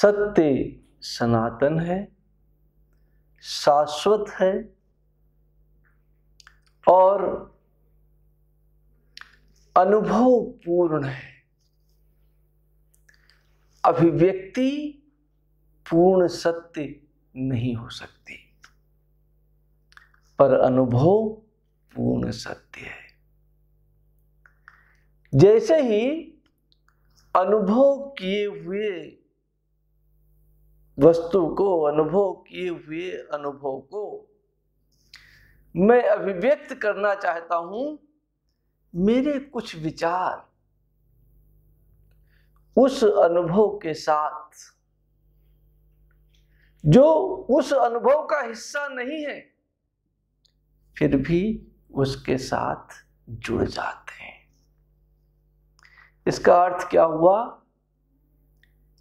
सत्य सनातन है, शाश्वत है और अनुभव पूर्ण है। अभिव्यक्ति पूर्ण सत्य नहीं हो सकती, पर अनुभव पूर्ण सत्य है। जैसे ही अनुभव किए हुए वस्तु को, अनुभव किए हुए अनुभव को मैं अभिव्यक्त करना चाहता हूं, मेरे कुछ विचार उस अनुभव के साथ, जो उस अनुभव का हिस्सा नहीं है, फिर भी उसके साथ जुड़ जाते हैं। इसका अर्थ क्या हुआ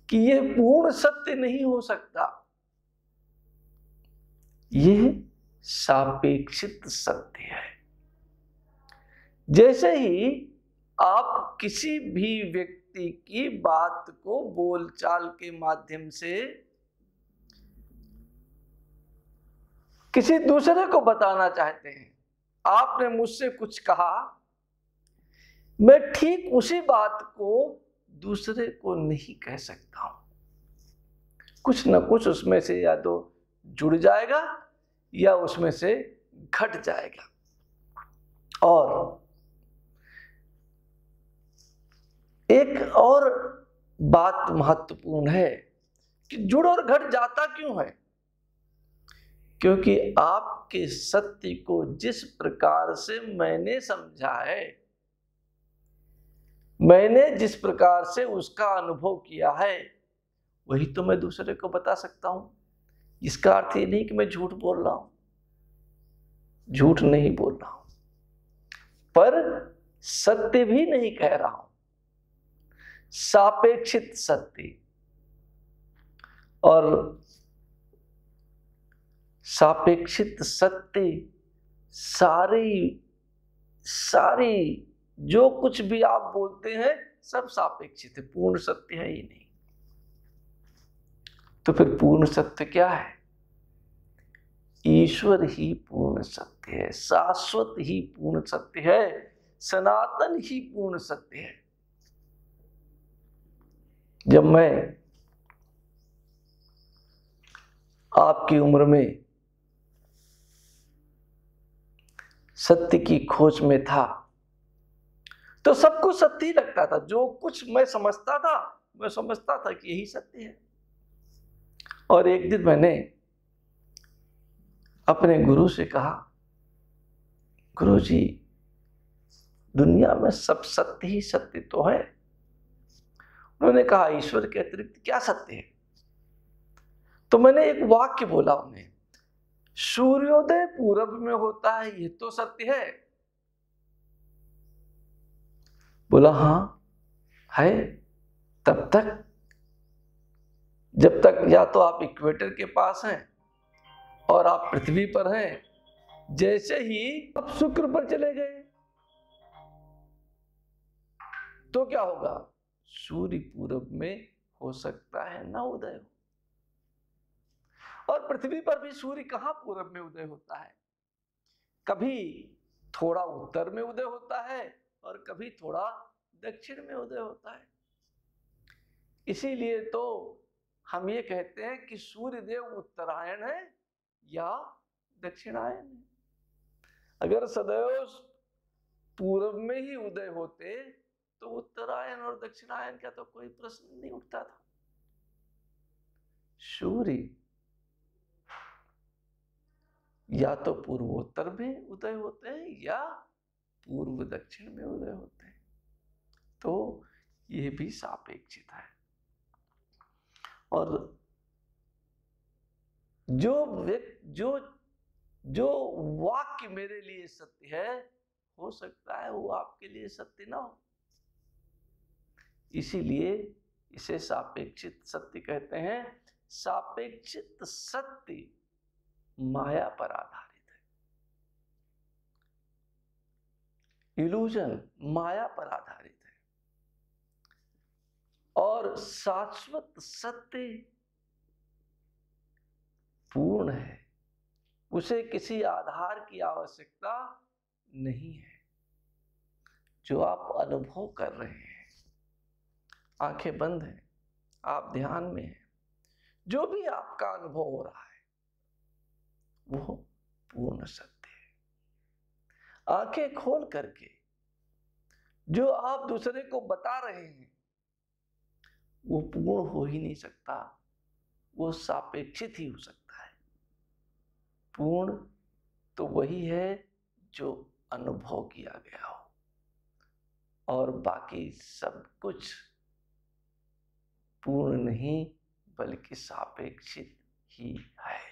कि यह पूर्ण सत्य नहीं हो सकता, यह सापेक्षित सत्य है। जैसे ही आप किसी भी व्यक्ति की बात को बोलचाल के माध्यम से किसी दूसरे को बताना चाहते हैं, आपने मुझसे कुछ कहा, मैं ठीक उसी बात को दूसरे को नहीं कह सकता हूं। कुछ न कुछ उसमें से या तो जुड़ जाएगा या उसमें से घट जाएगा। और एक और बात महत्वपूर्ण है कि जुड़ और घट जाता क्यों है? क्योंकि आपके सत्य को जिस प्रकार से मैंने समझा है, मैंने जिस प्रकार से उसका अनुभव किया है, वही तो मैं दूसरे को बता सकता हूं। इसका अर्थ ये नहीं कि मैं झूठ बोल रहा हूं, झूठ नहीं बोल रहा हूं, पर सत्य भी नहीं कह रहा हूं, सापेक्षित सत्य। और सापेक्षित सत्य सारी जो कुछ भी आप बोलते हैं सब सापेक्षित है, पूर्ण सत्य है ही नहीं। तो फिर पूर्ण सत्य क्या है? ईश्वर ही पूर्ण सत्य है, शाश्वत ही पूर्ण सत्य है, सनातन ही पूर्ण सत्य है। जब मैं आपकी उम्र में सत्य की खोज में था तो सब कुछ सत्य ही लगता था। जो कुछ मैं समझता था, मैं समझता था कि यही सत्य है। और एक दिन मैंने अपने गुरु से कहा, गुरुजी, दुनिया में सब सत्य ही सत्य तो है। उन्होंने कहा, ईश्वर के अतिरिक्त क्या सत्य है? तो मैंने एक वाक्य बोला उन्हें, सूर्योदय पूरब में होता है, ये तो सत्य है। बोला हाँ है। तब तक, जब तक या तो आप इक्वेटर के पास हैं और आप पृथ्वी पर हैं, जैसे ही आप शुक्र पर चले गए तो क्या होगा? सूर्य पूरब में हो सकता है ना उदय हो। और पृथ्वी पर भी सूर्य कहां पूरब में उदय होता है? कभी थोड़ा उत्तर में उदय होता है और कभी थोड़ा दक्षिण में उदय होता है। इसीलिए तो हम ये कहते हैं कि सूर्य देव उत्तरायण है या दक्षिणायन है। अगर सदैव पूरब में ही उदय होते तो उत्तरायण और दक्षिणायन का तो कोई प्रश्न नहीं उठता था। सूर्य या तो पूर्वोत्तर में उदय होते हैं या पूर्व दक्षिण में उदय होते हैं। तो यह भी सापेक्षित है। और जो वाक्य मेरे लिए सत्य है, हो सकता है वो आपके लिए सत्य ना हो। इसीलिए इसे सापेक्षित सत्य कहते हैं। सापेक्षित सत्य माया पर आधारित है, इल्यूजन माया पर आधारित है। और शाश्वत सत्य पूर्ण है, उसे किसी आधार की आवश्यकता नहीं है। जो आप अनुभव कर रहे हैं, आंखें बंद हैं, आप ध्यान में हैं, जो भी आपका अनुभव हो रहा है वो पूर्ण सत्य है। आंखें खोल करके जो आप दूसरे को बता रहे हैं वो पूर्ण हो ही नहीं सकता, वो सापेक्षित ही हो सकता है। पूर्ण तो वही है जो अनुभव किया गया हो, और बाकी सब कुछ पूर्ण नहीं बल्कि सापेक्षित ही है।